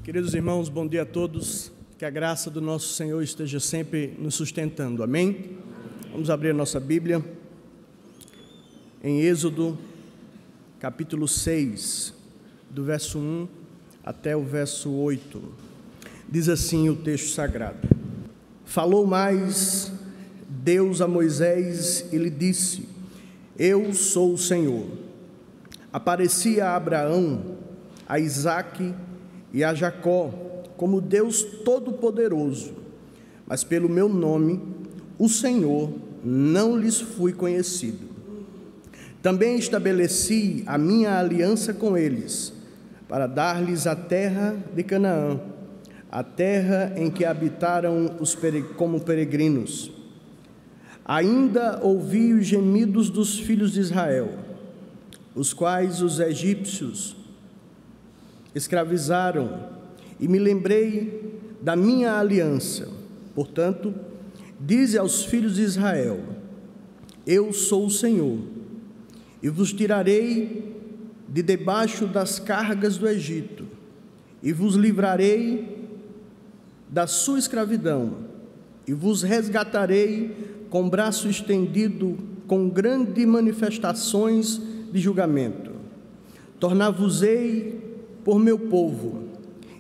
Queridos irmãos, bom dia a todos. Que a graça do nosso Senhor esteja sempre nos sustentando. Amém? Vamos abrir a nossa Bíblia em Êxodo, capítulo 6, do verso 1 até o verso 8. Diz assim o texto sagrado: Falou mais Deus a Moisés e lhe disse: Eu sou o Senhor. Apareci a Abraão, a Isaque e a Jacó como Deus Todo-Poderoso, mas pelo meu nome, o Senhor, não lhes fui conhecido. Também estabeleci a minha aliança com eles, para dar-lhes a terra de Canaã, a terra em que habitaram como peregrinos. Ainda ouvi os gemidos dos filhos de Israel, os quais os egípcios escravizaram, e me lembrei da minha aliança. Portanto, dize aos filhos de Israel: Eu sou o Senhor, e vos tirarei de debaixo das cargas do Egito, e vos livrarei da sua escravidão, e vos resgatarei com braço estendido, com grandes manifestações de julgamento. Tornar-vos-ei por meu povo,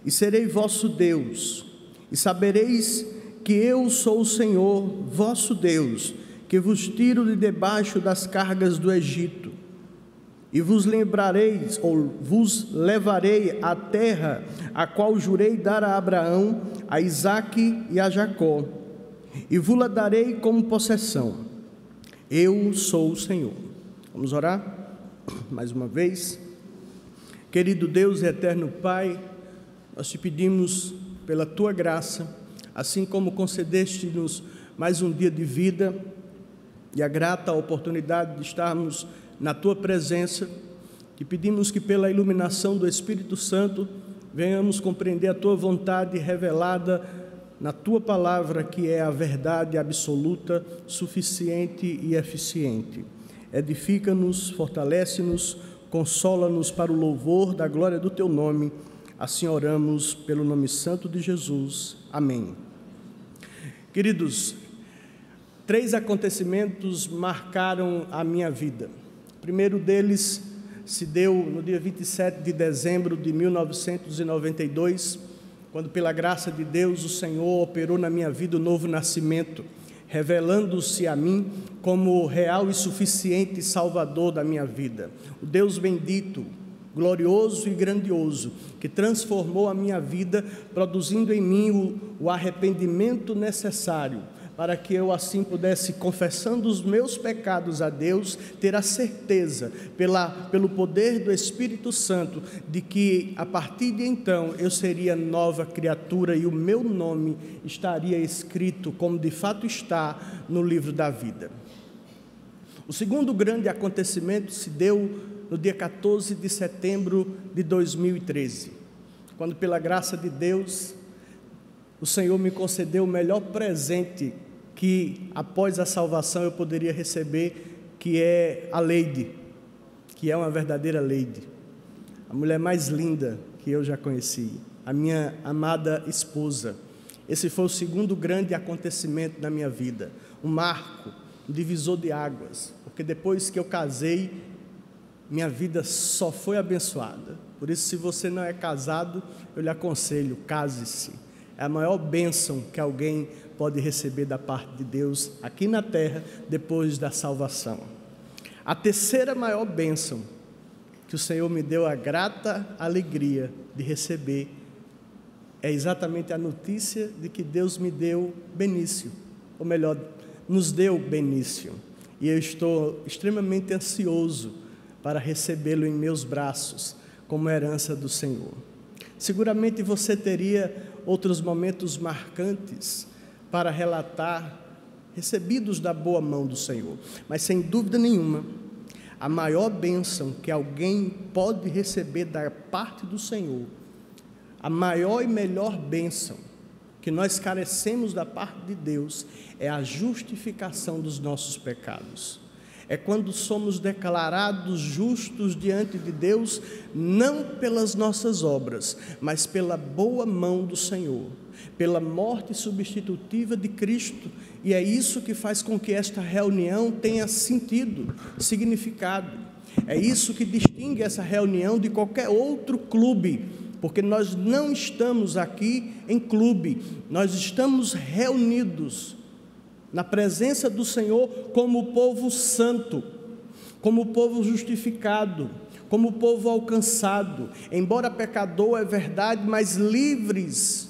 e serei vosso Deus, e sabereis que eu sou o Senhor, vosso Deus, que vos tiro de debaixo das cargas do Egito, e vos lembrareis, ou vos levarei à terra, a qual jurei dar a Abraão, a Isaque e a Jacó, e vos-la darei como possessão. Eu sou o Senhor. Vamos orar mais uma vez. Querido Deus e eterno Pai, nós te pedimos pela tua graça, assim como concedeste-nos mais um dia de vida e a grata oportunidade de estarmos na tua presença, te pedimos que pela iluminação do Espírito Santo venhamos compreender a tua vontade revelada na tua palavra, que é a verdade absoluta, suficiente e eficiente. Edifica-nos, fortalece-nos, consola-nos para o louvor da glória do teu nome. Assim oramos pelo nome santo de Jesus. Amém. Queridos, 3 acontecimentos marcaram a minha vida. O primeiro deles se deu no dia 27 de dezembro de 1992, quando pela graça de Deus o Senhor operou na minha vida o novo nascimento, revelando-se a mim como o real e suficiente Salvador da minha vida. O Deus bendito, glorioso e grandioso, que transformou a minha vida, produzindo em mim o arrependimento necessário, para que eu assim pudesse, confessando os meus pecados a Deus, ter a certeza, pelo poder do Espírito Santo, de que a partir de então eu seria nova criatura e o meu nome estaria escrito, como de fato está, no livro da vida. O segundo grande acontecimento se deu no dia 14 de setembro de 2013, quando pela graça de Deus, o Senhor me concedeu o melhor presente que após a salvação eu poderia receber, que é a Leide, que é uma verdadeira Leide, a mulher mais linda que eu já conheci, a minha amada esposa. Esse foi o segundo grande acontecimento na minha vida, um marco, um divisor de águas, porque depois que eu casei, minha vida só foi abençoada. Por isso, se você não é casado, eu lhe aconselho, case-se. É a maior bênção que alguém pode receber da parte de Deus aqui na terra, depois da salvação. A terceira maior bênção que o Senhor me deu a grata alegria de receber é exatamente a notícia de que Deus me deu Benício, ou melhor, nos deu Benício, e eu estou extremamente ansioso para recebê-lo em meus braços, como herança do Senhor. Seguramente você teria outros momentos marcantes para relatar, recebidos da boa mão do Senhor, mas sem dúvida nenhuma, a maior bênção que alguém pode receber da parte do Senhor, a maior e melhor bênção que nós carecemos da parte de Deus, é a justificação dos nossos pecados. É quando somos declarados justos diante de Deus, não pelas nossas obras, mas pela boa mão do Senhor, pela morte substitutiva de Cristo. E é isso que faz com que esta reunião tenha sentido, significado. É isso que distingue essa reunião de qualquer outro clube, porque nós não estamos aqui em clube, nós estamos reunidos na presença do Senhor como povo santo, como povo justificado, como povo alcançado, embora pecador, é verdade, mas livres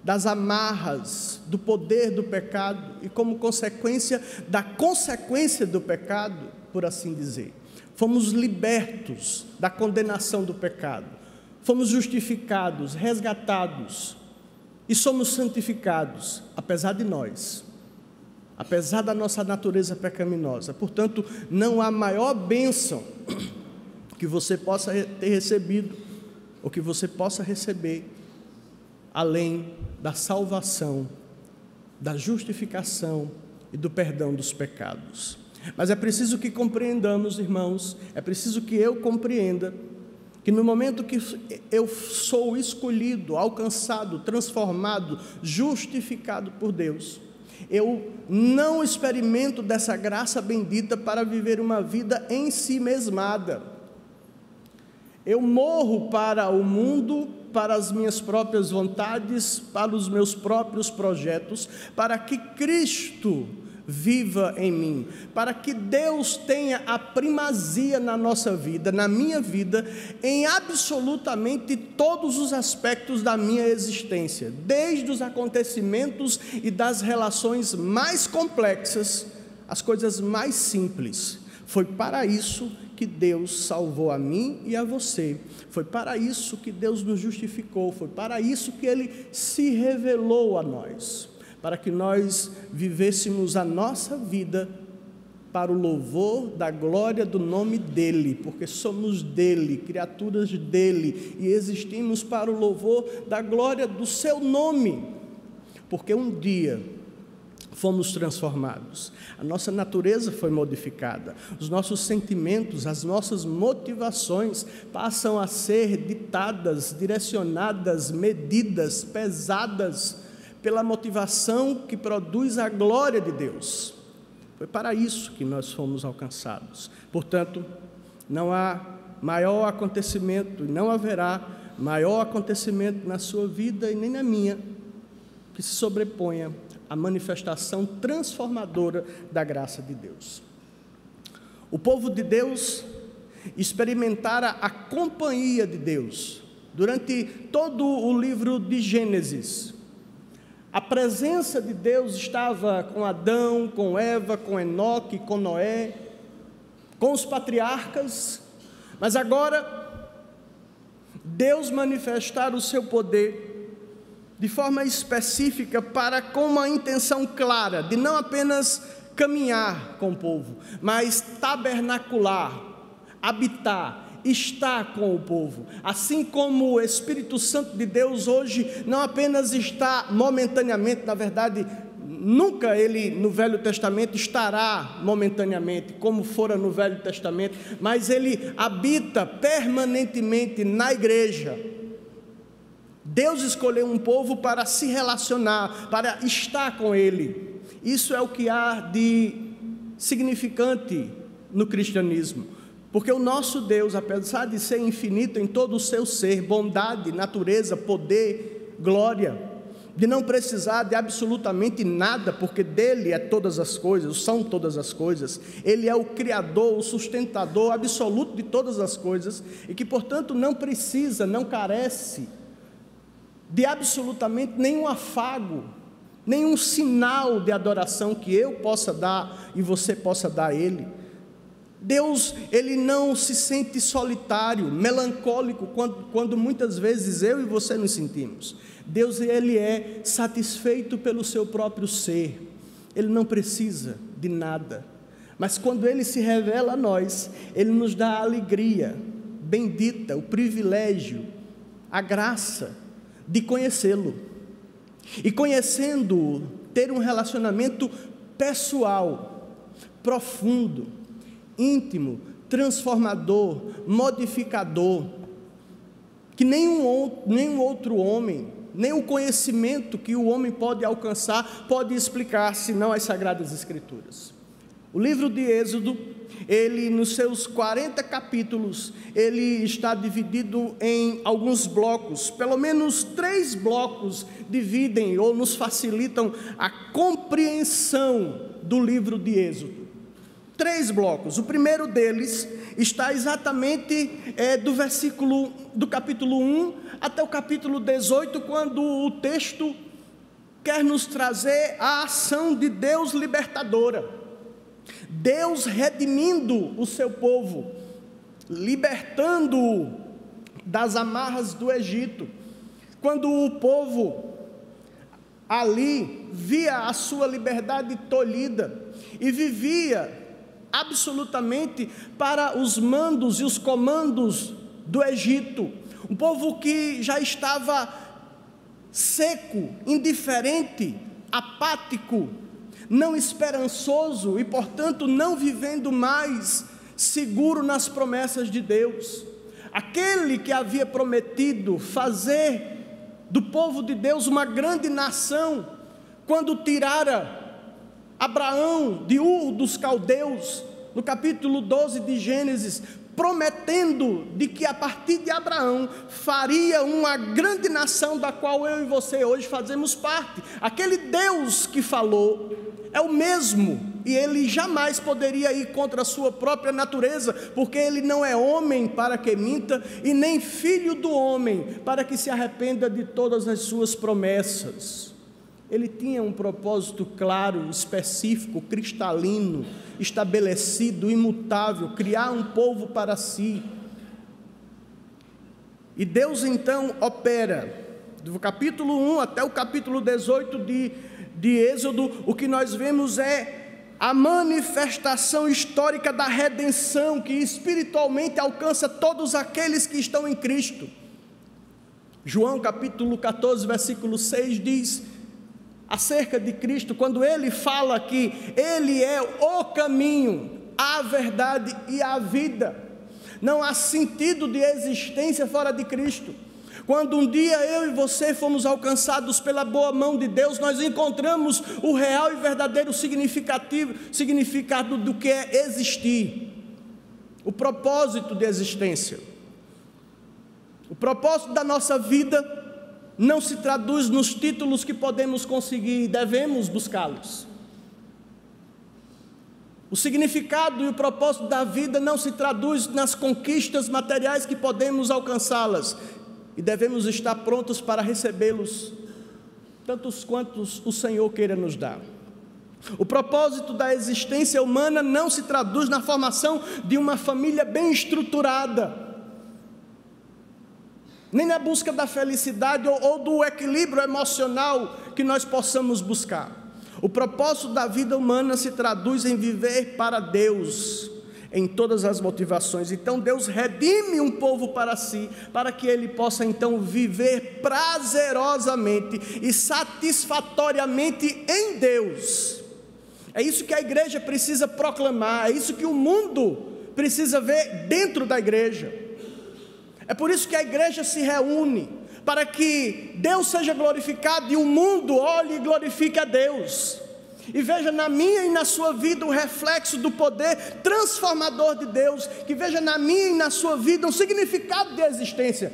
das amarras, do poder do pecado e como consequência da consequência do pecado, por assim dizer. Fomos libertos da condenação do pecado, fomos justificados, resgatados e somos santificados, apesar de nós, apesar da nossa natureza pecaminosa. Portanto, não há maior bênção que você possa ter recebido, ou que você possa receber, além da salvação, da justificação e do perdão dos pecados. Mas é preciso que compreendamos, irmãos, é preciso que eu compreenda que no momento que eu sou escolhido, alcançado, transformado, justificado por Deus, eu não experimento dessa graça bendita para viver uma vida em si mesmada. Eu morro para o mundo, para as minhas próprias vontades, para os meus próprios projetos, para que Cristo viva em mim, para que Deus tenha a primazia na nossa vida, na minha vida, em absolutamente todos os aspectos da minha existência, desde os acontecimentos e das relações mais complexas, as coisas mais simples. Foi para isso que Deus salvou a mim e a você, foi para isso que Deus nos justificou, foi para isso que Ele se revelou a nós, para que nós vivêssemos a nossa vida para o louvor da glória do nome dEle, porque somos dEle, criaturas dEle, e existimos para o louvor da glória do Seu nome, porque um dia fomos transformados, a nossa natureza foi modificada, os nossos sentimentos, as nossas motivações passam a ser ditadas, direcionadas, medidas, pesadas, pela motivação que produz a glória de Deus. Foi para isso que nós fomos alcançados. Portanto, não há maior acontecimento, e não haverá maior acontecimento na sua vida e nem na minha, que se sobreponha à manifestação transformadora da graça de Deus. O povo de Deus experimentara a companhia de Deus durante todo o livro de Gênesis. A presença de Deus estava com Adão, com Eva, com Enoque, com Noé, com os patriarcas, mas agora Deus manifestar o seu poder de forma específica para com uma intenção clara de não apenas caminhar com o povo, mas tabernacular, habitar, está com o povo, assim como o Espírito Santo de Deus hoje não apenas está momentaneamente, na verdade, nunca ele no Velho Testamento estará momentaneamente, como fora no Velho Testamento, mas ele habita permanentemente na igreja. Deus escolheu um povo para se relacionar, para estar com ele. Isso é o que há de significante no cristianismo. Porque o nosso Deus, apesar de ser infinito em todo o seu ser, bondade, natureza, poder, glória, de não precisar de absolutamente nada, porque dele é todas as coisas, são todas as coisas, ele é o criador, o sustentador absoluto de todas as coisas, e que portanto não precisa, não carece de absolutamente nenhum afago, nenhum sinal de adoração que eu possa dar e você possa dar a ele. Deus, ele não se sente solitário, melancólico, quando muitas vezes eu e você nos sentimos. Deus, ele é satisfeito pelo seu próprio ser, ele não precisa de nada, mas quando ele se revela a nós, ele nos dá a alegria bendita, o privilégio, a graça de conhecê-lo, e conhecendo-o, ter um relacionamento pessoal, profundo, íntimo, transformador, modificador, que nenhum outro homem, nem o conhecimento que o homem pode alcançar, pode explicar, senão as Sagradas Escrituras. O livro de Êxodo, ele nos seus 40 capítulos, ele está dividido em alguns blocos, pelo menos 3 blocos dividem ou nos facilitam a compreensão do livro de Êxodo. 3 blocos. O primeiro deles está exatamente do capítulo 1 até o capítulo 18, quando o texto quer nos trazer a ação de Deus libertadora. Deus redimindo o seu povo, libertando-o das amarras do Egito. Quando o povo ali via a sua liberdade tolhida e vivia absolutamente para os mandos e os comandos do Egito, um povo que já estava seco, indiferente, apático, não esperançoso e, portanto, não vivendo mais seguro nas promessas de Deus. Aquele que havia prometido fazer do povo de Deus uma grande nação, quando tirara Abraão de Ur dos Caldeus, no capítulo 12 de Gênesis, prometendo de que a partir de Abraão faria uma grande nação, da qual eu e você hoje fazemos parte. Aquele Deus que falou é o mesmo, e ele jamais poderia ir contra a sua própria natureza, porque ele não é homem para que minta, e nem filho do homem para que se arrependa de todas as suas promessas. Ele tinha um propósito claro, específico, cristalino, estabelecido, imutável, criar um povo para si. E Deus então opera, do capítulo 1 até o capítulo 18 de Êxodo, o que nós vemos é a manifestação histórica da redenção, que espiritualmente alcança todos aqueles que estão em Cristo. João capítulo 14, versículo 6 diz acerca de Cristo, quando ele fala que ele é o caminho, a verdade e a vida. Não há sentido de existência fora de Cristo. Quando um dia eu e você fomos alcançados pela boa mão de Deus, nós encontramos o real e verdadeiro significado do que é existir, o propósito de existência. O propósito da nossa vida não se traduz nos títulos que podemos conseguir e devemos buscá-los. O significado e o propósito da vida não se traduz nas conquistas materiais que podemos alcançá-las, e devemos estar prontos para recebê-los, tantos quantos o Senhor queira nos dar. O propósito da existência humana não se traduz na formação de uma família bem estruturada, nem na busca da felicidade ou do equilíbrio emocional que nós possamos buscar. O propósito da vida humana se traduz em viver para Deus, em todas as motivações. Então Deus redime um povo para si, para que ele possa então viver prazerosamente e satisfatoriamente em Deus. É isso que a igreja precisa proclamar, é isso que o mundo precisa ver dentro da igreja. É por isso que a igreja se reúne, para que Deus seja glorificado e o mundo olhe e glorifique a Deus, e veja na minha e na sua vida o reflexo do poder transformador de Deus, que veja na minha e na sua vida um significado de existência.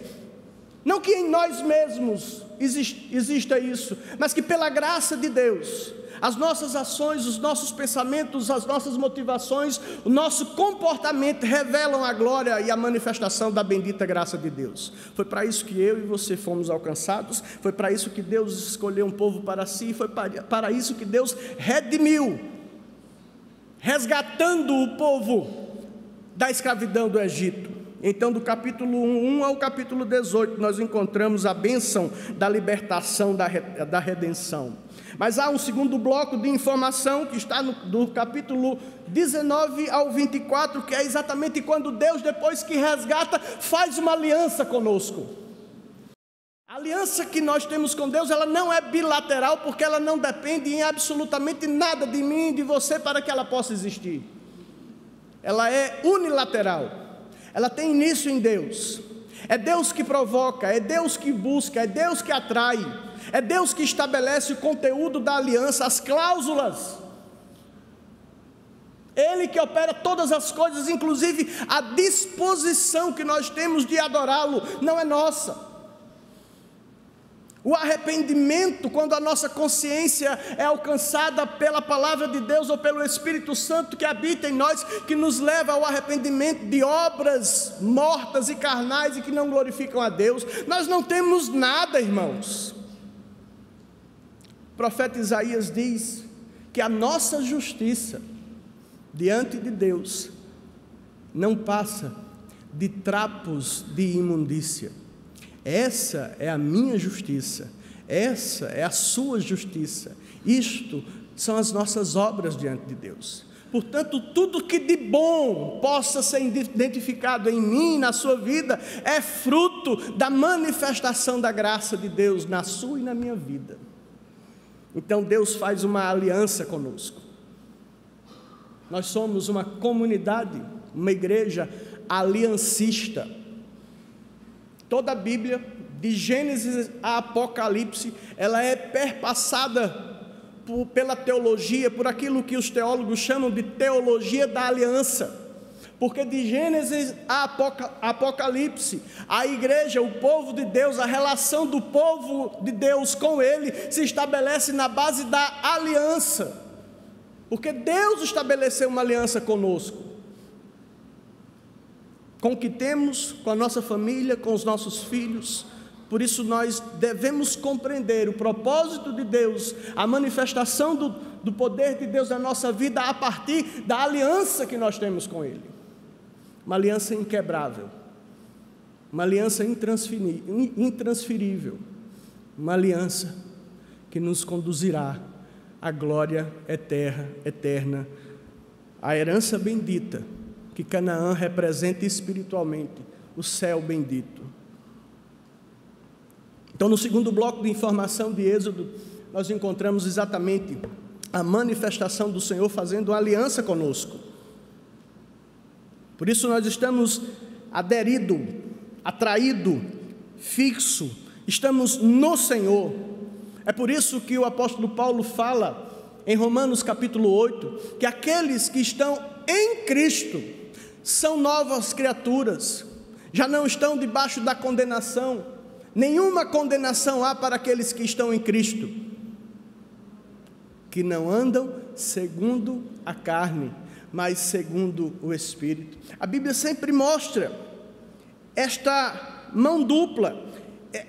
Não que em nós mesmos exista isso, mas que pela graça de Deus, as nossas ações, os nossos pensamentos, as nossas motivações, o nosso comportamento revelam a glória e a manifestação da bendita graça de Deus. Foi para isso que eu e você fomos alcançados, foi para isso que Deus escolheu um povo para si, foi para isso que Deus redimiu, resgatando o povo da escravidão do Egito. Então, do capítulo 1 ao capítulo 18, nós encontramos a bênção da libertação, da redenção. Mas há um segundo bloco de informação que está do capítulo 19 ao 24, que é exatamente quando Deus, depois que resgata, faz uma aliança conosco. A aliança que nós temos com Deus, ela não é bilateral, porque ela não depende em absolutamente nada de mim e de você para que ela possa existir. ela é unilateral, ela tem início em Deus. É Deus que provoca, é Deus que busca, é Deus que atrai, é Deus que estabelece o conteúdo da aliança, as cláusulas. Ele que opera todas as coisas, inclusive a disposição que nós temos de adorá-lo, não é nossa. O arrependimento, quando a nossa consciência é alcançada pela palavra de Deus ou pelo Espírito Santo que habita em nós, que nos leva ao arrependimento de obras mortas e carnais e que não glorificam a Deus, nós não temos nada, irmãos. O profeta Isaías diz que a nossa justiça diante de Deus não passa de trapos de imundícia. Essa é a minha justiça, essa é a sua justiça, isto são as nossas obras diante de Deus. Portanto, tudo que de bom possa ser identificado em mim, na sua vida, é fruto da manifestação da graça de Deus na sua e na minha vida. Então Deus faz uma aliança conosco. Nós somos uma comunidade, uma igreja aliancista. Toda a Bíblia, de Gênesis a Apocalipse, ela é perpassada pela teologia, por aquilo que os teólogos chamam de teologia da aliança. Porque de Gênesis a Apocalipse, a igreja, o povo de Deus, a relação do povo de Deus com Ele, se estabelece na base da aliança. Porque Deus estabeleceu uma aliança conosco. Com o que temos, com a nossa família, com os nossos filhos. Por isso nós devemos compreender o propósito de Deus, a manifestação do poder de Deus na nossa vida a partir da aliança que nós temos com Ele. Uma aliança inquebrável, uma aliança intransferível, uma aliança que nos conduzirá à glória eterna, à herança bendita, que Canaã representa espiritualmente, o céu bendito. Então, no segundo bloco de informação de Êxodo, nós encontramos exatamente a manifestação do Senhor fazendo uma aliança conosco. Por isso nós estamos aderido, atraído, fixo, estamos no Senhor. É por isso que o apóstolo Paulo fala em Romanos capítulo 8, que aqueles que estão em Cristo são novas criaturas, já não estão debaixo da condenação, nenhuma condenação há para aqueles que estão em Cristo, que não andam segundo a carne, mas segundo o Espírito. A Bíblia sempre mostra esta mão dupla,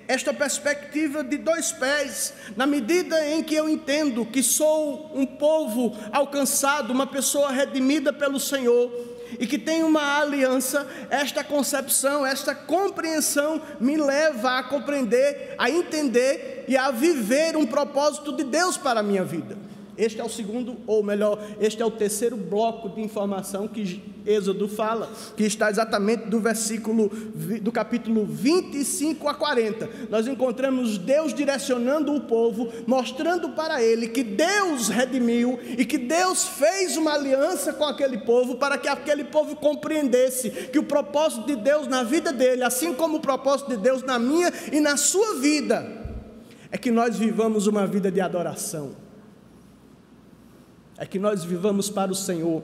esta perspectiva de dois pés, na medida em que eu entendo que sou um povo alcançado, uma pessoa redimida pelo Senhor, e que tem uma aliança, esta concepção, esta compreensão me leva a compreender, a entender e a viver um propósito de Deus para a minha vida. Este é o segundo, ou melhor, este é o terceiro bloco de informação que Êxodo fala, que está exatamente do capítulo 25 a 40. Nós encontramos Deus direcionando o povo, mostrando para ele que Deus redimiu e que Deus fez uma aliança com aquele povo, para que aquele povo compreendesse que o propósito de Deus na vida dele, assim como o propósito de Deus na minha e na sua vida, é que nós vivamos uma vida de adoração, é que nós vivamos para o Senhor,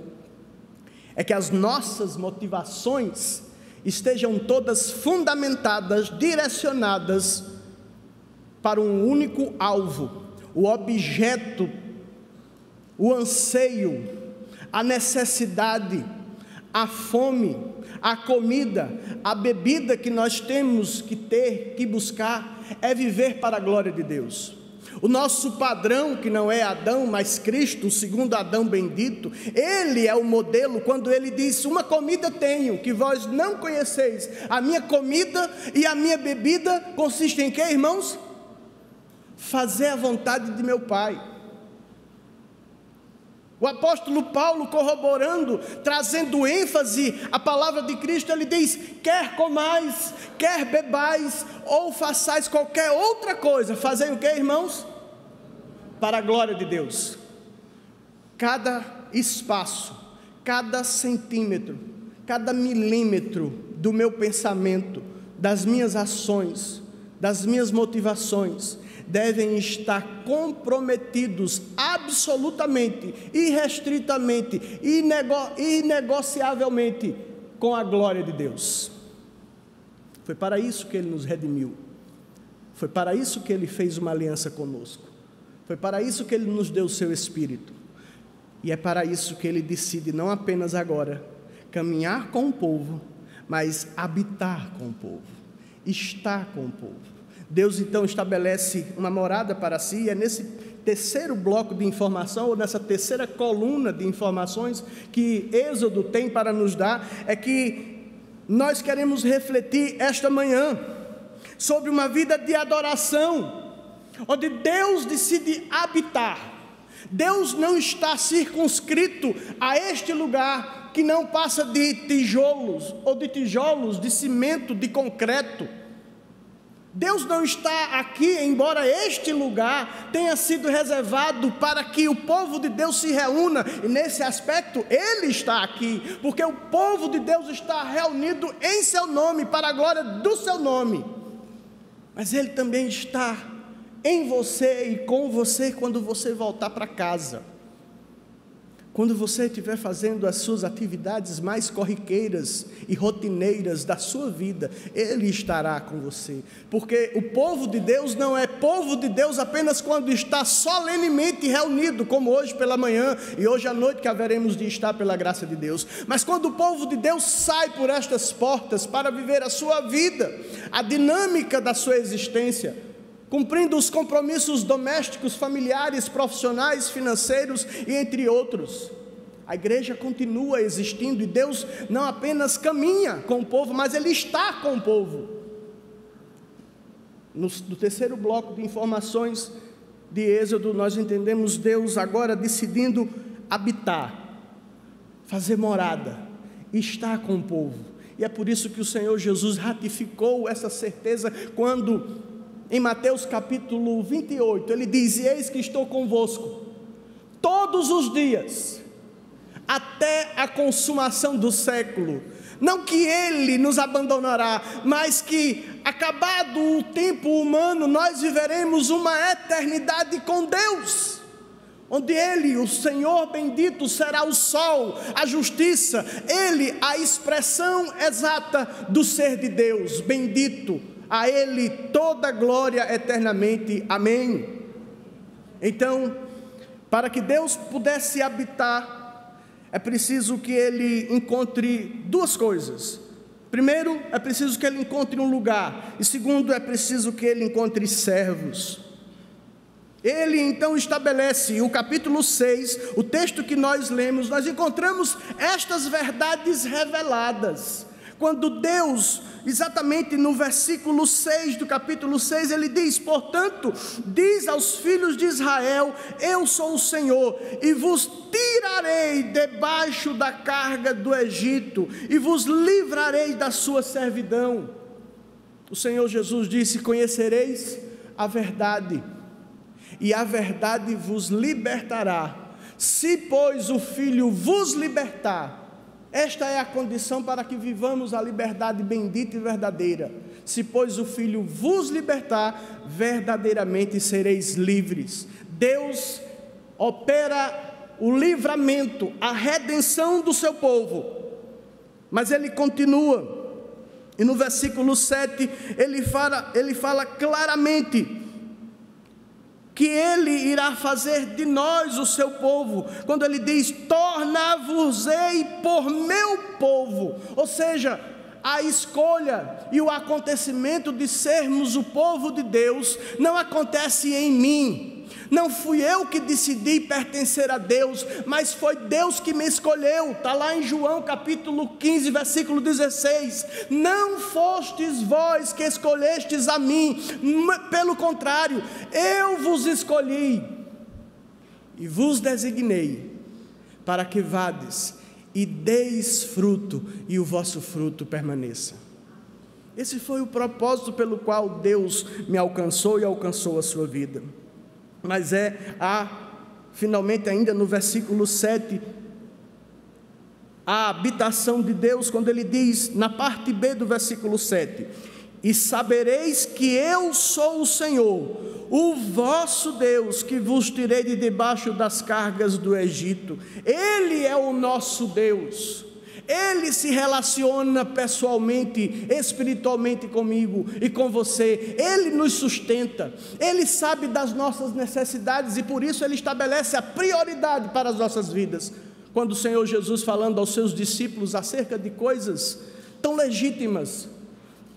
é que as nossas motivações estejam todas fundamentadas, direcionadas para um único alvo, o objeto, o anseio, a necessidade, a fome, a comida, a bebida que nós temos que ter, que buscar, é viver para a glória de Deus. O nosso padrão, que não é Adão, mas Cristo, o segundo Adão bendito, ele é o modelo quando ele diz: uma comida tenho, que vós não conheceis, a minha comida e a minha bebida consiste em quê, irmãos? Fazer a vontade de meu Pai. O apóstolo Paulo, corroborando, trazendo ênfase à palavra de Cristo, ele diz: quer comais, quer bebais, ou façais qualquer outra coisa, fazei o que, irmãos? Para a glória de Deus. Cada espaço, cada centímetro, cada milímetro do meu pensamento, das minhas ações, das minhas motivações, devem estar comprometidos absolutamente, irrestritamente, inegociavelmente com a glória de Deus. Foi para isso que Ele nos redimiu, foi para isso que Ele fez uma aliança conosco, foi para isso que Ele nos deu o seu Espírito, e é para isso que Ele decide não apenas agora caminhar com o povo, mas habitar com o povo, estar com o povo. Deus então estabelece uma morada para si, e é nesse terceiro bloco de informação, ou nessa terceira coluna de informações que Êxodo tem para nos dar, é que nós queremos refletir esta manhã sobre uma vida de adoração, onde Deus decide habitar. Deus não está circunscrito a este lugar que não passa de tijolos, ou de tijolos, de cimento, de concreto. Deus não está aqui, embora este lugar tenha sido reservado para que o povo de Deus se reúna, e nesse aspecto Ele está aqui, porque o povo de Deus está reunido em seu nome, para a glória do seu nome, mas Ele também está em você e com você quando você voltar para casa, quando você estiver fazendo as suas atividades mais corriqueiras e rotineiras da sua vida, Ele estará com você, porque o povo de Deus não é povo de Deus apenas quando está solenemente reunido, como hoje pela manhã e hoje à noite que haveremos de estar pela graça de Deus, mas quando o povo de Deus sai por estas portas para viver a sua vida, a dinâmica da sua existência, cumprindo os compromissos domésticos, familiares, profissionais, financeiros e entre outros. A igreja continua existindo, e Deus não apenas caminha com o povo, mas Ele está com o povo. No terceiro bloco de informações de Êxodo, nós entendemos Deus agora decidindo habitar, fazer morada, estar com o povo. E é por isso que o Senhor Jesus ratificou essa certeza quando, em Mateus capítulo 28, Ele diz: eis que estou convosco todos os dias, até a consumação do século. Não que Ele nos abandonará, mas que, acabado o tempo humano, nós viveremos uma eternidade com Deus, onde Ele, o Senhor bendito, será o sol, a justiça, Ele, a expressão exata do ser de Deus, bendito. A Ele toda glória eternamente, amém. Então, para que Deus pudesse habitar, é preciso que Ele encontre duas coisas. Primeiro, é preciso que Ele encontre um lugar, e segundo, é preciso que Ele encontre servos. Ele então estabelece, o capítulo 6, o texto que nós lemos, nós encontramos estas verdades reveladas. Quando Deus, exatamente no versículo 6 do capítulo 6, Ele diz: portanto, diz aos filhos de Israel: eu sou o Senhor, e vos tirarei debaixo da carga do Egito, e vos livrarei da sua servidão. O Senhor Jesus disse: conhecereis a verdade, e a verdade vos libertará. Se, pois, o Filho vos libertar, esta é a condição para que vivamos a liberdade bendita e verdadeira. Se, pois, o Filho vos libertar, verdadeiramente sereis livres. Deus opera o livramento, a redenção do seu povo. Mas Ele continua, e no versículo 7, Ele fala claramente que Ele irá fazer de nós o seu povo, quando Ele diz: tornar-vos-ei por meu povo. Ou seja, a escolha e o acontecimento de sermos o povo de Deus não acontece em mim. Não fui eu que decidi pertencer a Deus, mas foi Deus que me escolheu. Está lá em João capítulo 15, versículo 16. Não fostes vós que escolhestes a mim, pelo contrário, eu vos escolhi e vos designei para que vades e deis fruto, e o vosso fruto permaneça. Esse foi o propósito pelo qual Deus me alcançou e alcançou a sua vida. Mas finalmente ainda no versículo 7, a habitação de Deus, quando ele diz na parte B do versículo 7: e sabereis que eu sou o Senhor, o vosso Deus, que vos tirei de debaixo das cargas do Egito. Ele é o nosso Deus. Ele se relaciona pessoalmente, espiritualmente comigo e com você. Ele nos sustenta. Ele sabe das nossas necessidades e por isso Ele estabelece a prioridade para as nossas vidas. Quando o Senhor Jesus, falando aos seus discípulos acerca de coisas tão legítimas,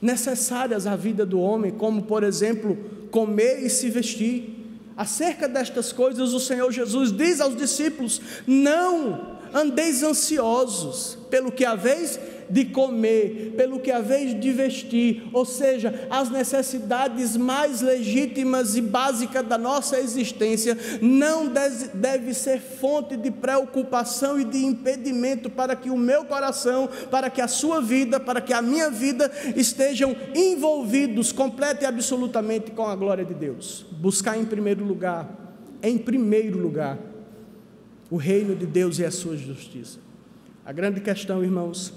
necessárias à vida do homem, como por exemplo, comer e se vestir, acerca destas coisas o Senhor Jesus diz aos discípulos: não andeis ansiosos pelo que haveis de comer, pelo que haveis de vestir, ou seja, as necessidades mais legítimas e básicas da nossa existência não deve ser fonte de preocupação e de impedimento para que o meu coração, para que a sua vida, para que a minha vida estejam envolvidos completa e absolutamente com a glória de Deus. Buscar em primeiro lugar, o reino de Deus e a sua justiça. A grande questão, irmãos,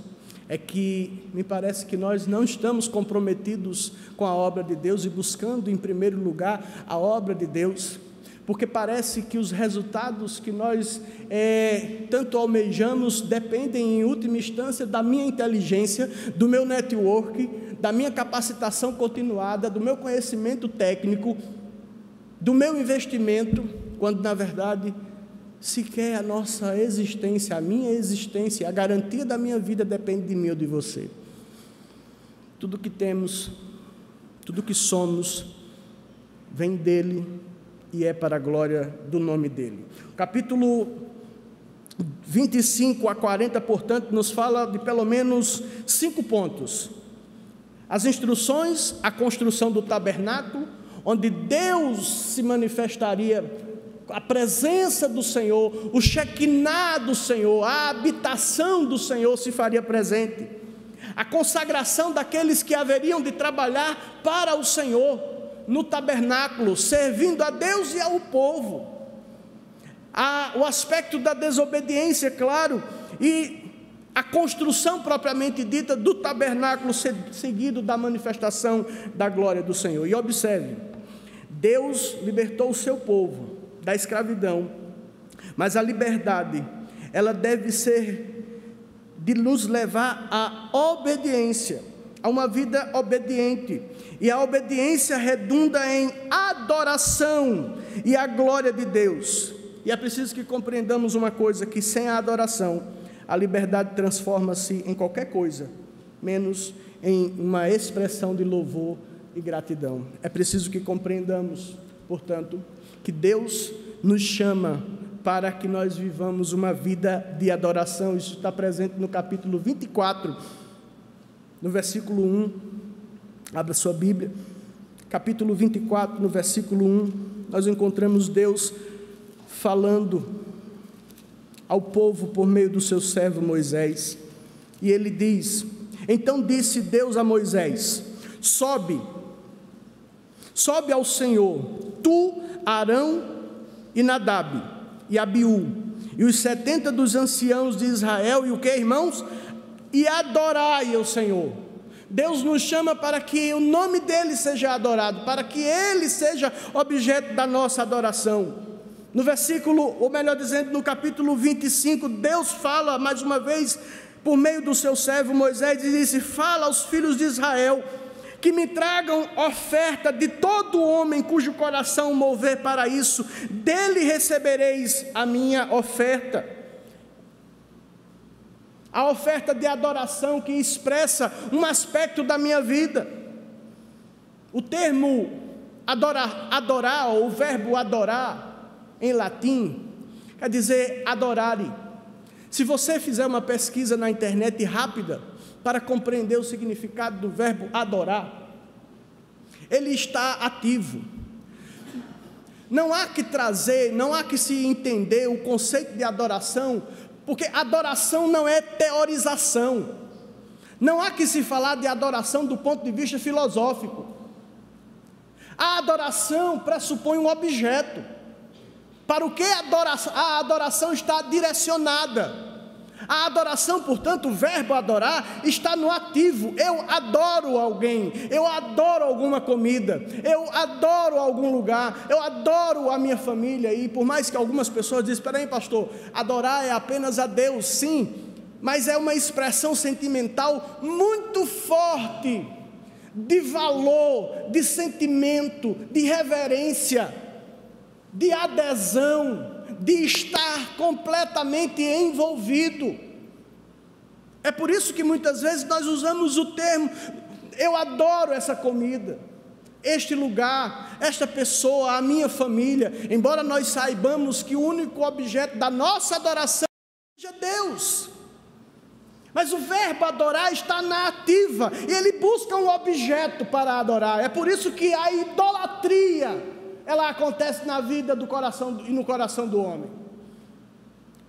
é que me parece que nós não estamos comprometidos com a obra de Deus e buscando em primeiro lugar a obra de Deus, porque parece que os resultados que nós tanto almejamos dependem em última instância da minha inteligência, do meu network, da minha capacitação continuada, do meu conhecimento técnico, do meu investimento, quando na verdade sequer a nossa existência, a minha existência, a garantia da minha vida depende de mim ou de você. Tudo que temos, tudo que somos, vem dele e é para a glória do nome dele. Capítulo 25 a 40, portanto, nos fala de pelo menos 5 pontos. As instruções, a construção do tabernáculo, onde Deus se manifestaria, a presença do Senhor, o Shekinah do Senhor, a habitação do Senhor se faria presente, a consagração daqueles que haveriam de trabalhar para o Senhor no tabernáculo, servindo a Deus e ao povo, o aspecto da desobediência, claro, e a construção propriamente dita do tabernáculo, seguido da manifestação da glória do Senhor. E observe, Deus libertou o seu povo da escravidão, mas a liberdade, ela deve ser de nos levar à obediência, a uma vida obediente, e a obediência redunda em adoração e a glória de Deus. E é preciso que compreendamos uma coisa, que sem a adoração, a liberdade transforma-se em qualquer coisa, menos em uma expressão de louvor e gratidão. É preciso que compreendamos, portanto, que Deus nos chama para que nós vivamos uma vida de adoração. Isso está presente no capítulo 24, no versículo 1, abra sua Bíblia, capítulo 24, no versículo 1, nós encontramos Deus falando ao povo por meio do seu servo Moisés, e ele diz: então disse Deus a Moisés: sobe ao Senhor, tu, Arão e Nadab e Abiú, e os 70 dos anciãos de Israel, e o que, irmãos? E adorai ao Senhor. Deus nos chama para que o nome dele seja adorado, para que ele seja objeto da nossa adoração. No versículo, ou melhor dizendo, no capítulo 25, Deus fala mais uma vez, por meio do seu servo Moisés, e disse: fala aos filhos de Israel, que me tragam oferta de todo homem cujo coração mover para isso, dele recebereis a minha oferta. A oferta de adoração que expressa um aspecto da minha vida. O termo adorar, ou o verbo adorar, em latim, quer dizer adorare. Se você fizer uma pesquisa na internet rápida, para compreender o significado do verbo adorar, ele está ativo. Não há que trazer, não há que se entender o conceito de adoração, porque adoração não é teorização. Não há que se falar de adoração do ponto de vista filosófico. A adoração pressupõe um objeto. Para o que a adoração está direcionada? A adoração, portanto, o verbo adorar está no ativo. Eu adoro alguém, eu adoro alguma comida, eu adoro algum lugar, eu adoro a minha família. E por mais que algumas pessoas dizem: espera aí, pastor, adorar é apenas a Deus. Sim, mas é uma expressão sentimental muito forte, de valor, de sentimento, de reverência, de adesão, de estar completamente envolvido. É por isso que muitas vezes nós usamos o termo: eu adoro essa comida, este lugar, esta pessoa, a minha família, embora nós saibamos que o único objeto da nossa adoração seja Deus. Mas o verbo adorar está na ativa, e ele busca um objeto para adorar. É por isso que a idolatria, ela acontece na vida do coração e no coração do homem.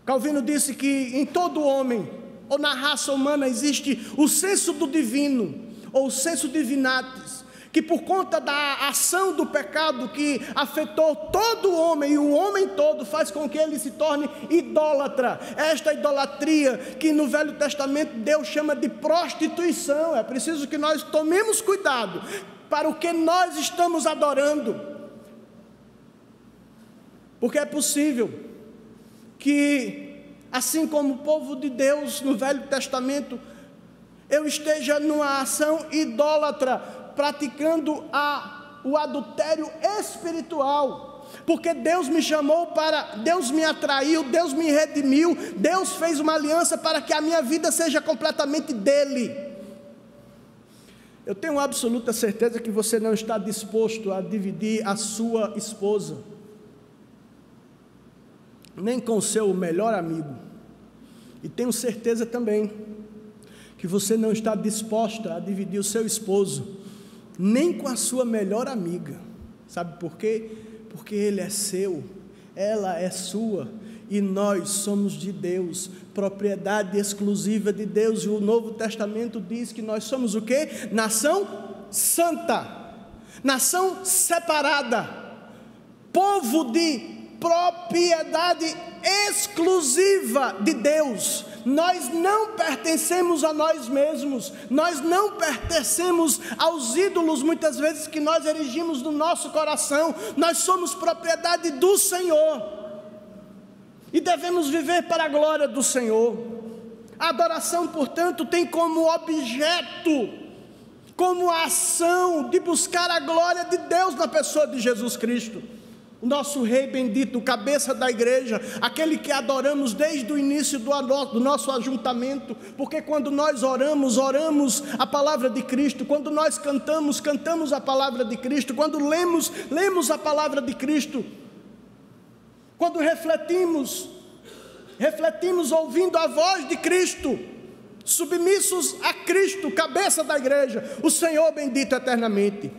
Calvino disse que em todo homem, ou na raça humana, existe o senso do divino, ou o senso divinatis, que por conta da ação do pecado que afetou todo o homem, e o homem todo, faz com que ele se torne idólatra. Esta idolatria que no Velho Testamento Deus chama de prostituição. É preciso que nós tomemos cuidado para o que nós estamos adorando, porque é possível que, assim como o povo de Deus no Velho Testamento, eu esteja numa ação idólatra, praticando o adultério espiritual, porque Deus me chamou Deus me atraiu, Deus me redimiu, Deus fez uma aliança para que a minha vida seja completamente dele. Eu tenho absoluta certeza que você não está disposto a dividir a sua esposa, nem com o seu melhor amigo, e tenho certeza também que você não está disposta a dividir o seu esposo, nem com a sua melhor amiga. Sabe por quê? Porque ele é seu, ela é sua, e nós somos de Deus, propriedade exclusiva de Deus. E o Novo Testamento diz que nós somos o quê? Nação santa, nação separada, povo de propriedade exclusiva de Deus. Nós não pertencemos a nós mesmos, nós não pertencemos aos ídolos muitas vezes que nós erigimos no nosso coração. Nós somos propriedade do Senhor e devemos viver para a glória do Senhor. A adoração, portanto, tem como objeto, como ação de buscar a glória de Deus na pessoa de Jesus Cristo, o nosso Rei bendito, cabeça da igreja, aquele que adoramos desde o início do nosso ajuntamento, porque quando nós oramos a palavra de Cristo, quando nós cantamos a palavra de Cristo, quando lemos a palavra de Cristo, quando refletimos ouvindo a voz de Cristo, submissos a Cristo, cabeça da igreja, o Senhor bendito eternamente.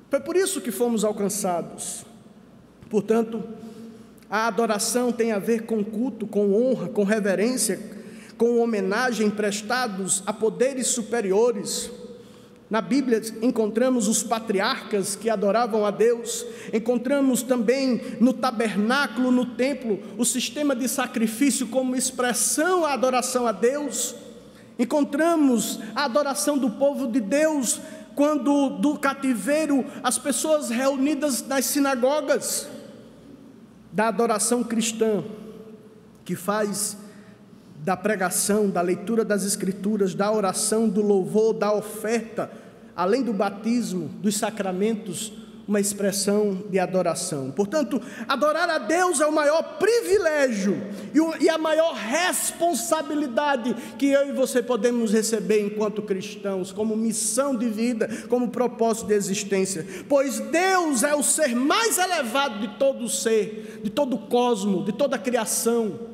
Foi por isso que fomos alcançados. Portanto, a adoração tem a ver com culto, com honra, com reverência, com homenagem prestados a poderes superiores. Na Bíblia encontramos os patriarcas que adoravam a Deus, encontramos também no tabernáculo, no templo, o sistema de sacrifício como expressão à adoração a Deus. Encontramos a adoração do povo de Deus quando do cativeiro as pessoas reunidas nas sinagogas, da adoração cristã, que faz da pregação, da leitura das escrituras, da oração, do louvor, da oferta, além do batismo, dos sacramentos, uma expressão de adoração. Portanto, adorar a Deus é o maior privilégio e a maior responsabilidade que eu e você podemos receber enquanto cristãos, como missão de vida, como propósito de existência, pois Deus é o ser mais elevado de todo o ser, de todo o cosmo, de toda a criação.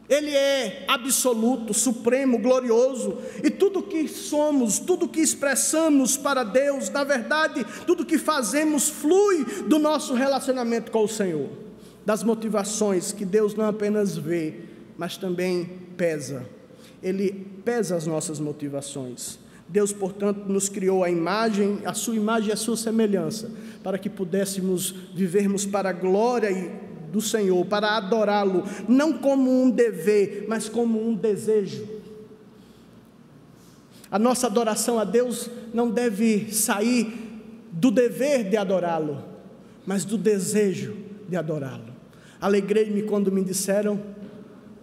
Ele é absoluto, supremo, glorioso, e tudo que somos, tudo que expressamos para Deus, na verdade, tudo que fazemos flui do nosso relacionamento com o Senhor, das motivações que Deus não apenas vê, mas também pesa. Ele pesa as nossas motivações. Deus, portanto, nos criou a sua imagem e a sua semelhança, para que pudéssemos vivermos para a glória do Senhor, para adorá-lo, não como um dever, mas como um desejo. A nossa adoração a Deus não deve sair do dever de adorá-lo, mas do desejo de adorá-lo. Alegrei-me quando me disseram: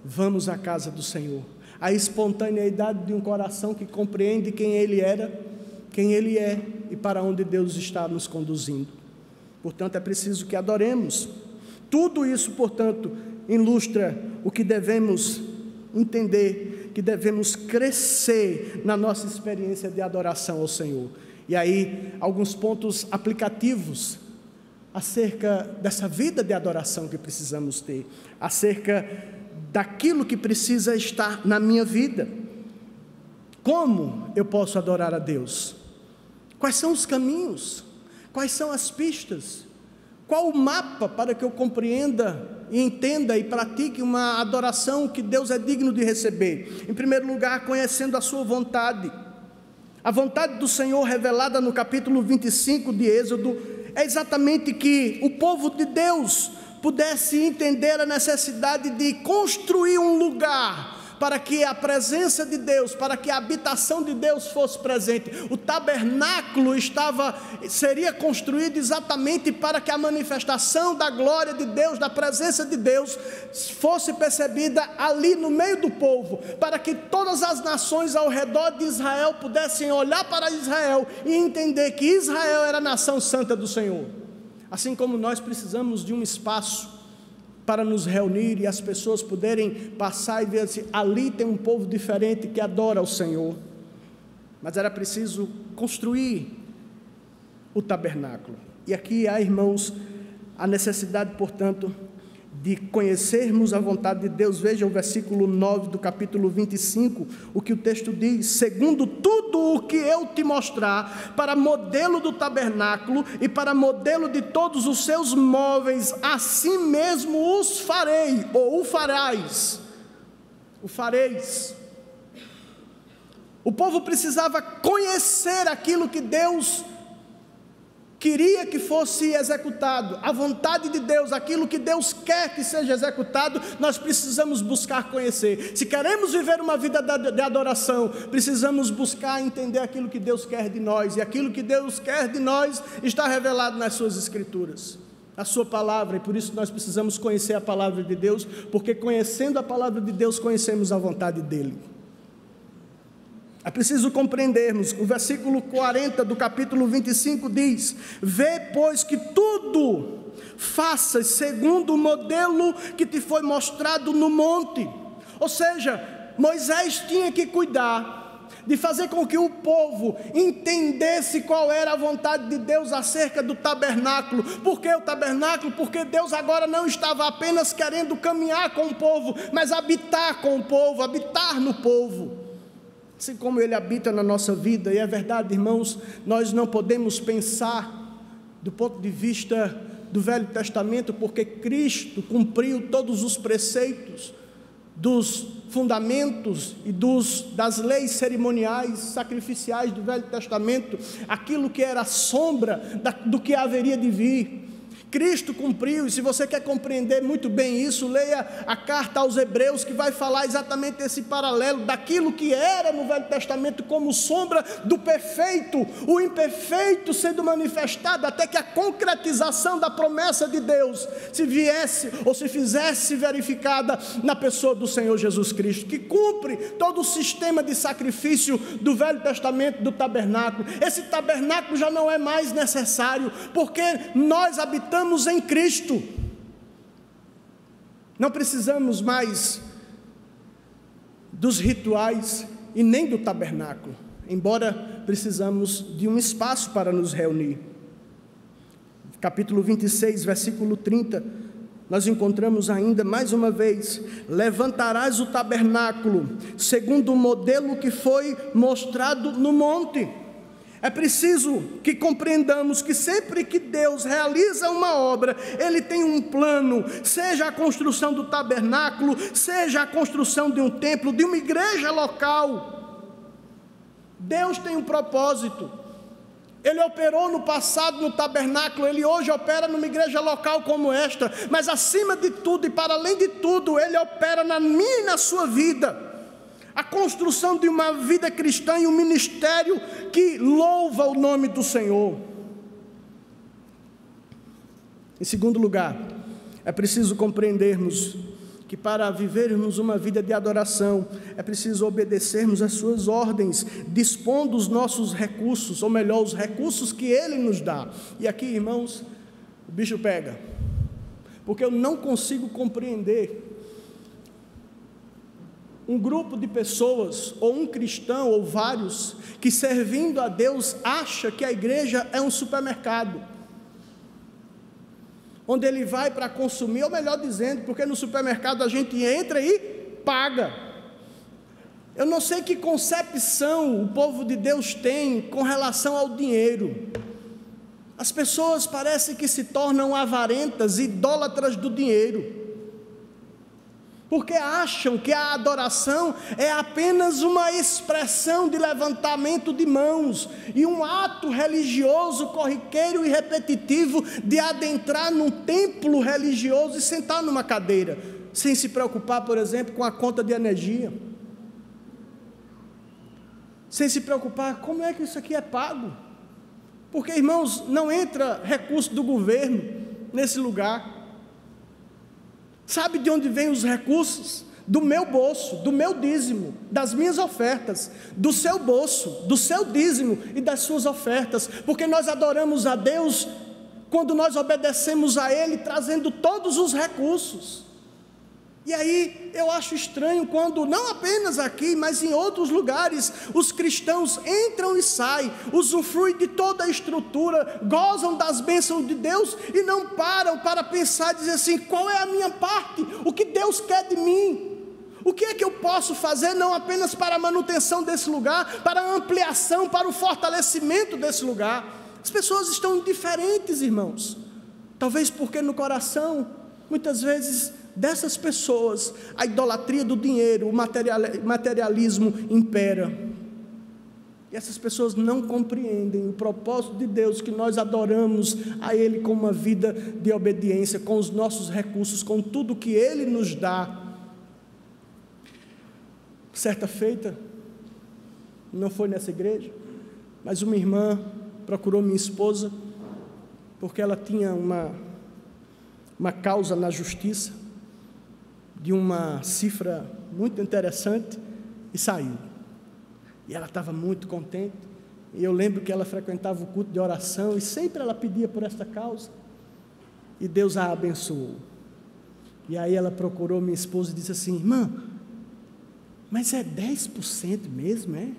vamos à casa do Senhor. A espontaneidade de um coração que compreende quem Ele era, quem Ele é e para onde Deus está nos conduzindo. Portanto, é preciso que adoremos. Tudo isso, portanto, ilustra o que devemos entender, que devemos crescer na nossa experiência de adoração ao Senhor. E aí, alguns pontos aplicativos acerca dessa vida de adoração que precisamos ter, acerca daquilo que precisa estar na minha vida. Como eu posso adorar a Deus? Quais são os caminhos? Quais são as pistas? Qual o mapa para que eu compreenda e entenda e pratique uma adoração que Deus é digno de receber? Em primeiro lugar, conhecendo a sua vontade. A vontade do Senhor revelada no capítulo 25 de Êxodo é exatamente que o povo de Deus pudesse entender a necessidade de construir um lugar para que a presença de Deus, para que a habitação de Deus fosse presente. O tabernáculo seria construído exatamente para que a manifestação da glória de Deus, da presença de Deus, fosse percebida ali no meio do povo, para que todas as nações ao redor de Israel pudessem olhar para Israel e entender que Israel era a nação santa do Senhor. Assim como nós precisamos de um espaço para nos reunir e as pessoas poderem passar e ver assim: ali tem um povo diferente que adora ao Senhor. Mas era preciso construir o tabernáculo. E aqui há, irmãos, a necessidade, portanto, de conhecermos a vontade de Deus. Veja o versículo 9 do capítulo 25, o que o texto diz: segundo tudo o que eu te mostrar, para modelo do tabernáculo e para modelo de todos os seus móveis, assim mesmo os farei, ou o farás, o fareis. O povo precisava conhecer aquilo que Deus queria que fosse executado, a vontade de Deus, aquilo que Deus quer que seja executado, nós precisamos buscar conhecer. Se queremos viver uma vida de adoração, precisamos buscar entender aquilo que Deus quer de nós, e aquilo que Deus quer de nós está revelado nas suas escrituras, a sua palavra, e por isso nós precisamos conhecer a palavra de Deus, porque conhecendo a palavra de Deus, conhecemos a vontade dEle. É preciso compreendermos, o versículo 40 do capítulo 25 diz: vê, pois, que tudo faças segundo o modelo que te foi mostrado no monte. Ou seja, Moisés tinha que cuidar de fazer com que o povo entendesse qual era a vontade de Deus acerca do tabernáculo. Por que o tabernáculo? Porque Deus agora não estava apenas querendo caminhar com o povo, mas habitar com o povo, habitar no povo. Assim como Ele habita na nossa vida. E é verdade, irmãos, nós não podemos pensar do ponto de vista do Velho Testamento, porque Cristo cumpriu todos os preceitos dos fundamentos e das leis cerimoniais, sacrificiais do Velho Testamento, aquilo que era a sombra do que haveria de vir. Cristo cumpriu, e se você quer compreender muito bem isso, leia a carta aos Hebreus, que vai falar exatamente esse paralelo daquilo que era no Velho Testamento como sombra do perfeito, o imperfeito sendo manifestado, até que a concretização da promessa de Deus se viesse ou se fizesse verificada na pessoa do Senhor Jesus Cristo, que cumpre todo o sistema de sacrifício do Velho Testamento, do tabernáculo. Esse tabernáculo já não é mais necessário, porque nós habitamos em Cristo. Não precisamos mais dos rituais e nem do tabernáculo, embora precisamos de um espaço para nos reunir. Capítulo 26, versículo 30, nós encontramos ainda mais uma vez: levantarás o tabernáculo segundo o modelo que foi mostrado no monte. É preciso que compreendamos que sempre que Deus realiza uma obra, Ele tem um plano, seja a construção do tabernáculo, seja a construção de um templo, de uma igreja local. Deus tem um propósito. Ele operou no passado no tabernáculo, Ele hoje opera numa igreja local como esta, mas acima de tudo e para além de tudo, Ele opera na minha e na sua vida. A construção de uma vida cristã e um ministério que louva o nome do Senhor. Em segundo lugar, é preciso compreendermos que para vivermos uma vida de adoração, é preciso obedecermos às suas ordens, dispondo os nossos recursos, ou melhor, os recursos que Ele nos dá. E aqui, irmãos, o bicho pega, porque eu não consigo compreender um grupo de pessoas, ou um cristão, ou vários, que servindo a Deus, acha que a igreja é um supermercado, onde ele vai para consumir, ou melhor dizendo, porque no supermercado a gente entra e paga. Eu não sei que concepção o povo de Deus tem com relação ao dinheiro. As pessoas parecem que se tornam avarentas, idólatras do dinheiro, porque acham que a adoração é apenas uma expressão de levantamento de mãos, e um ato religioso corriqueiro e repetitivo de adentrar num templo religioso e sentar numa cadeira, sem se preocupar, por exemplo, com a conta de energia, sem se preocupar como é que isso aqui é pago, porque, irmãos, não entra recurso do governo nesse lugar. Sabe de onde vêm os recursos? Do meu bolso, do meu dízimo, das minhas ofertas, do seu bolso, do seu dízimo e das suas ofertas, porque nós adoramos a Deus quando nós obedecemos a Ele, trazendo todos os recursos. E aí eu acho estranho quando, não apenas aqui, mas em outros lugares, os cristãos entram e saem, usufruem de toda a estrutura, gozam das bênçãos de Deus e não param para pensar e dizer assim: qual é a minha parte? O que Deus quer de mim? O que é que eu posso fazer, não apenas para a manutenção desse lugar, para a ampliação, para o fortalecimento desse lugar? As pessoas estão indiferentes, irmãos, talvez porque no coração, muitas vezes, dessas pessoas, a idolatria do dinheiro, o materialismo impera, e essas pessoas não compreendem o propósito de Deus, que nós adoramos a Ele com uma vida de obediência, com os nossos recursos, com tudo que Ele nos dá. Certa feita, não foi nessa igreja, mas uma irmã procurou minha esposa, porque ela tinha uma causa na justiça, de uma cifra muito interessante, e saiu, e ela estava muito contente, e eu lembro que ela frequentava o culto de oração, e sempre ela pedia por esta causa, e Deus a abençoou. E aí ela procurou minha esposa e disse assim: irmã, mas é 10% mesmo, é?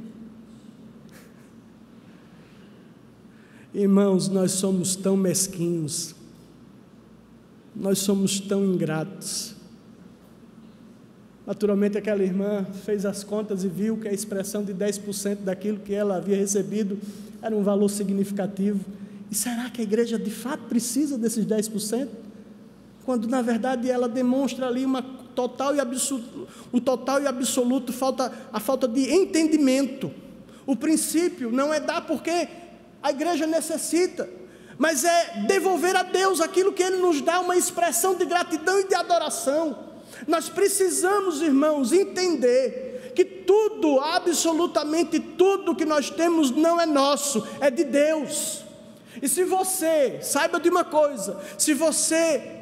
Irmãos, nós somos tão mesquinhos, nós somos tão ingratos. Naturalmente aquela irmã fez as contas e viu que a expressão de 10% daquilo que ela havia recebido era um valor significativo. E será que a igreja de fato precisa desses 10%? Quando na verdade ela demonstra ali um total e absoluto falta de entendimento. O princípio não é dar porque a igreja necessita, mas é devolver a Deus aquilo que Ele nos dá, uma expressão de gratidão e de adoração. Nós precisamos, irmãos, entender que tudo, absolutamente tudo que nós temos não é nosso, é de Deus. E se você, saiba de uma coisa, se você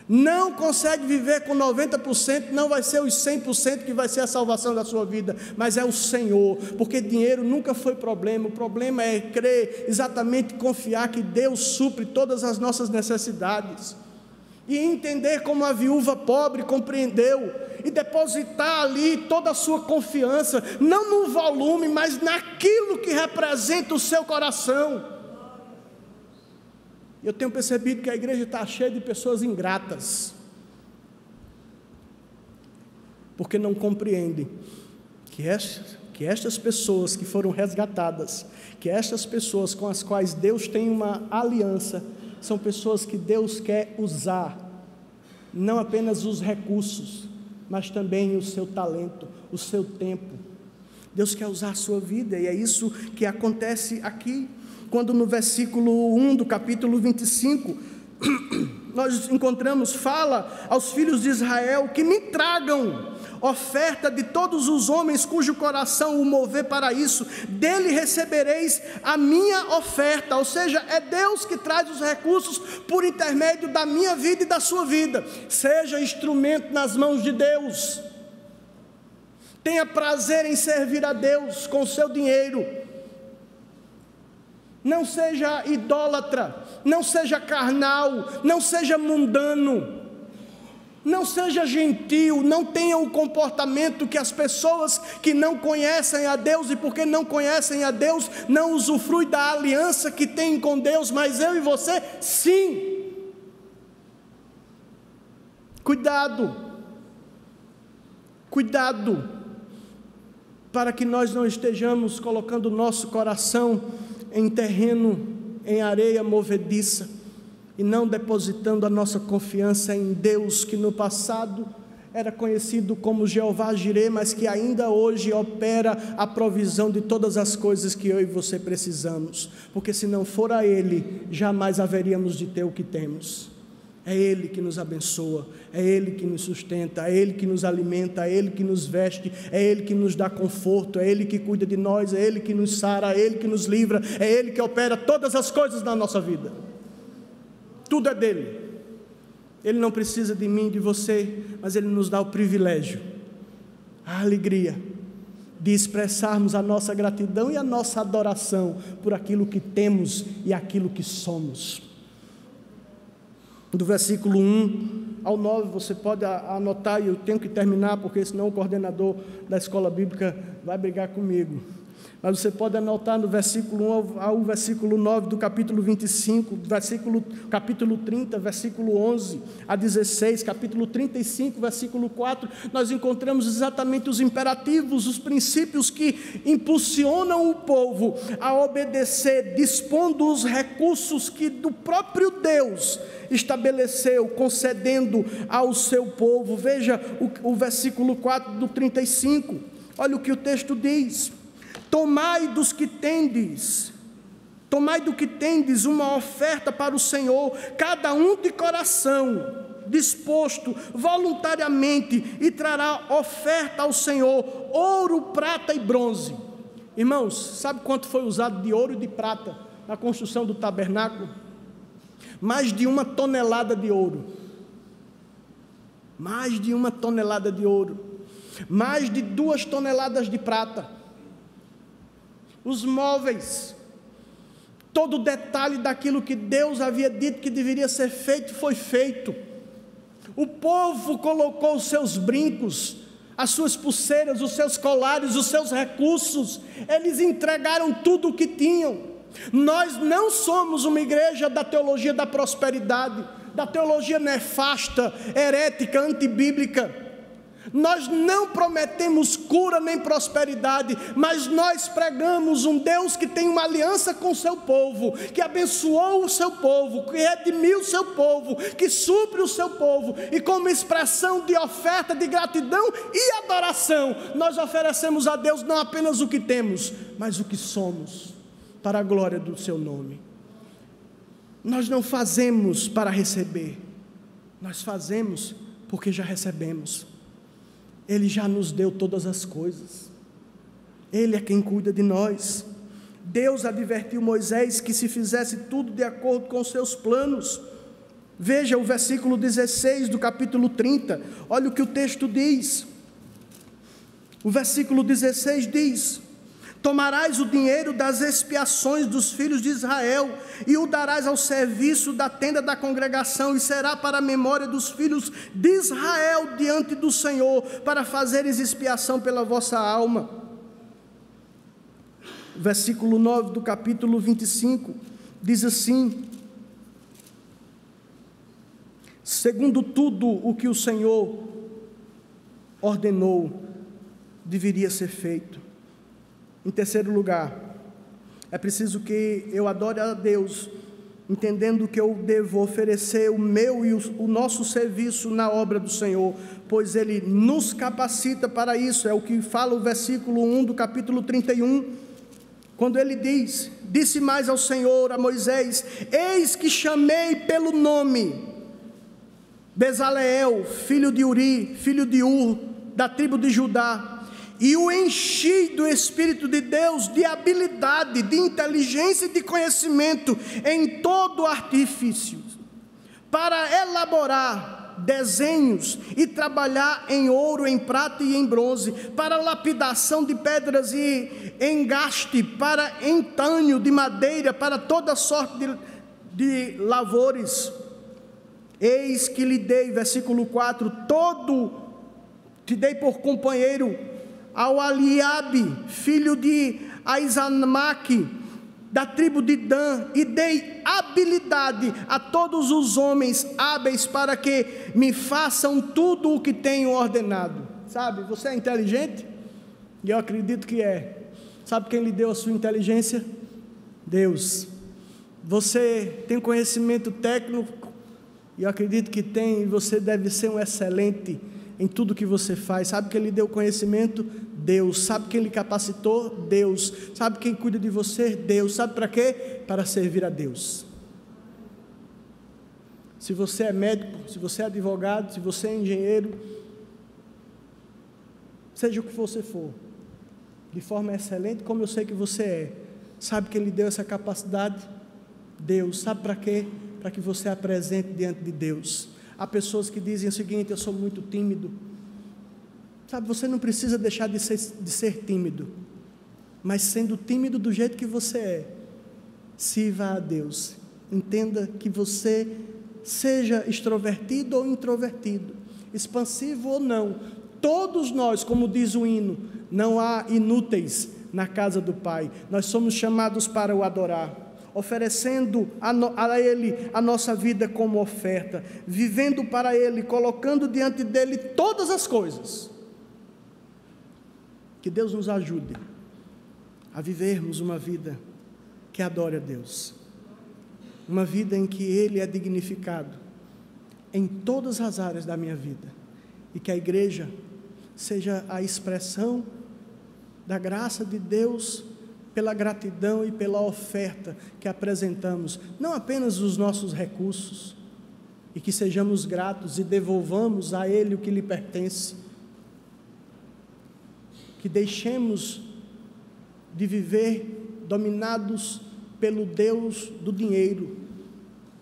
não consegue viver com 90%, não vai ser os 100% que vai ser a salvação da sua vida, mas é o Senhor, porque dinheiro nunca foi problema. O problema é crer, exatamente confiar que Deus supre todas as nossas necessidades, e entender como a viúva pobre compreendeu, e depositar ali toda a sua confiança, não no volume, mas naquilo que representa o seu coração. Eu tenho percebido que a igreja está cheia de pessoas ingratas, porque não compreendem que estas pessoas que foram resgatadas, que estas pessoas com as quais Deus tem uma aliança, são pessoas que Deus quer usar, não apenas os recursos, mas também o seu talento, o seu tempo. Deus quer usar a sua vida, e é isso que acontece aqui. quando no versículo 1 do capítulo 25, nós encontramos, fala aos filhos de Israel que me tragam oferta de todos os homens cujo coração o mover para isso, dele recebereis a minha oferta. Ou seja, é Deus que traz os recursos por intermédio da minha vida e da sua vida. Seja instrumento nas mãos de Deus, tenha prazer em servir a Deus com o seu dinheiro. Não seja idólatra, não seja carnal, não seja mundano, não seja gentil, não tenha o comportamento que as pessoas que não conhecem a Deus, e porque não conhecem a Deus, não usufruem da aliança que têm com Deus, mas eu e você, sim. Cuidado, para que nós não estejamos colocando o nosso coração em terreno, em areia movediça, e não depositando a nossa confiança em Deus, que no passado era conhecido como Jeová Jireh, mas que ainda hoje opera a provisão de todas as coisas que eu e você precisamos, porque se não for a Ele, jamais haveríamos de ter o que temos. É Ele que nos abençoa, é Ele que nos sustenta, é Ele que nos alimenta, é Ele que nos veste, é Ele que nos dá conforto, é Ele que cuida de nós, é Ele que nos sara, é Ele que nos livra, é Ele que opera todas as coisas na nossa vida. Tudo é dele. Ele não precisa de mim, de você, mas Ele nos dá o privilégio, a alegria de expressarmos a nossa gratidão e a nossa adoração por aquilo que temos e aquilo que somos. Do versículo 1 ao 9, você pode anotar, e eu tenho que terminar, porque senão o coordenador da escola bíblica vai brigar comigo. Mas você pode anotar no versículo 1 ao versículo 9 do capítulo 25, capítulo 30, versículo 11 a 16, capítulo 35, versículo 4, nós encontramos exatamente os imperativos, os princípios que impulsionam o povo a obedecer, dispondo os recursos que do próprio Deus estabeleceu, concedendo ao seu povo. Veja o versículo 4 do 35, olha o que o texto diz: tomai do que tendes uma oferta para o Senhor, cada um de coração disposto, voluntariamente, e trará oferta ao Senhor, ouro, prata e bronze. Irmãos, sabe quanto foi usado de ouro e de prata na construção do tabernáculo? Mais de 1 tonelada de ouro, mais de 1 tonelada de ouro, mais de 2 toneladas de prata. Os móveis, todo o detalhe daquilo que Deus havia dito que deveria ser feito, foi feito. O povo colocou os seus brincos, as suas pulseiras, os seus colares, os seus recursos, eles entregaram tudo o que tinham. Nós não somos uma igreja da teologia da prosperidade, da teologia nefasta, herética, antibíblica. Nós não prometemos cura nem prosperidade, mas nós pregamos um Deus que tem uma aliança com o seu povo, que abençoou o seu povo, que redimiu o seu povo, que supre o seu povo, e como expressão de oferta, de gratidão e adoração, nós oferecemos a Deus não apenas o que temos, mas o que somos, para a glória do seu nome. Nós não fazemos para receber, nós fazemos porque já recebemos. Ele já nos deu todas as coisas, Ele é quem cuida de nós. Deus advertiu Moisés que se fizesse tudo de acordo com os seus planos. Veja o versículo 16 do capítulo 30, olha o que o texto diz. O versículo 16 diz: tomarás o dinheiro das expiações dos filhos de Israel e o darás ao serviço da tenda da congregação, e será para a memória dos filhos de Israel diante do Senhor, para fazeres expiação pela vossa alma. Versículo 9 do capítulo 25 diz assim: segundo tudo o que o Senhor ordenou, deveria ser feito. Em terceiro lugar, é preciso que eu adore a Deus, entendendo que eu devo oferecer o meu e o nosso serviço na obra do Senhor, pois Ele nos capacita para isso. É o que fala o versículo 1 do capítulo 31. quando ele disse mais ao Senhor, a Moisés: eis que chamei pelo nome Bezaleel, filho de Uri, filho de Ur, da tribo de Judá, e o enchi do Espírito de Deus, de habilidade, de inteligência e de conhecimento em todo artifício, para elaborar desenhos e trabalhar em ouro, em prata e em bronze, para lapidação de pedras e engaste, para entânio de madeira, para toda sorte de lavores. Eis que lhe dei, versículo 4, te dei por companheiro ao Eliabe, filho de Aizamaque, da tribo de Dan, e dei habilidade a todos os homens hábeis para que me façam tudo o que tenho ordenado. Sabe, você é inteligente? E eu acredito que é. Sabe quem lhe deu a sua inteligência? Deus. Você tem conhecimento técnico? E eu acredito que tem, e você deve ser um excelente em tudo que você faz. Sabe quem lhe deu conhecimento? Deus. Sabe quem lhe capacitou? Deus. Sabe quem cuida de você? Deus. Sabe para quê? Para servir a Deus. Se você é médico, se você é advogado, se você é engenheiro, seja o que você for, de forma excelente, como eu sei que você é, sabe quem lhe deu essa capacidade? Deus. Sabe para quê? Para que você apresente diante de Deus. Há pessoas que dizem o seguinte: eu sou muito tímido. Sabe, você não precisa deixar de ser tímido, mas sendo tímido do jeito que você é, sirva a Deus. Entenda que você seja extrovertido ou introvertido, expansivo ou não, todos nós, como diz o hino, não há inúteis na casa do Pai. Nós somos chamados para o adorar, oferecendo a Ele a nossa vida como oferta, vivendo para Ele, colocando diante dEle todas as coisas. Que Deus nos ajude a vivermos uma vida que adore a Deus, uma vida em que Ele é dignificado em todas as áreas da minha vida, e que a igreja seja a expressão da graça de Deus, pela gratidão e pela oferta que apresentamos, não apenas os nossos recursos, e que sejamos gratos e devolvamos a Ele o que lhe pertence, que deixemos de viver dominados pelo Deus do dinheiro,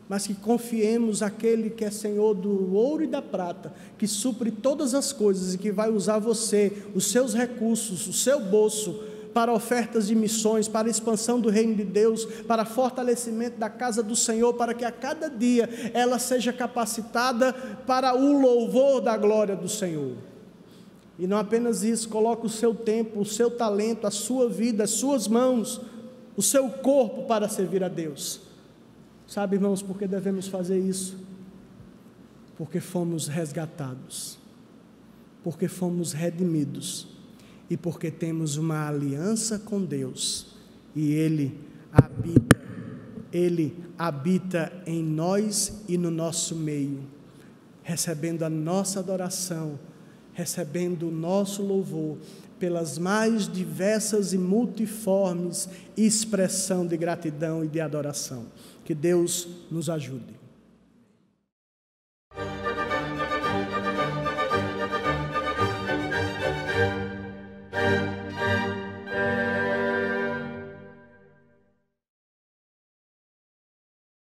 mas que confiemos naquele que é Senhor do ouro e da prata, que supre todas as coisas e que vai usar você, os seus recursos, o seu bolso, para ofertas de missões, para a expansão do reino de Deus, para fortalecimento da casa do Senhor, para que a cada dia ela seja capacitada para o louvor da glória do Senhor. E não apenas isso, coloque o seu tempo, o seu talento, a sua vida, as suas mãos, o seu corpo para servir a Deus. Sabe, irmãos, por que devemos fazer isso? Porque fomos resgatados, porque fomos redimidos, e porque temos uma aliança com Deus, e Ele habita em nós e no nosso meio, recebendo a nossa adoração, recebendo o nosso louvor, pelas mais diversas e multiformes expressão de gratidão e de adoração. Que Deus nos ajude.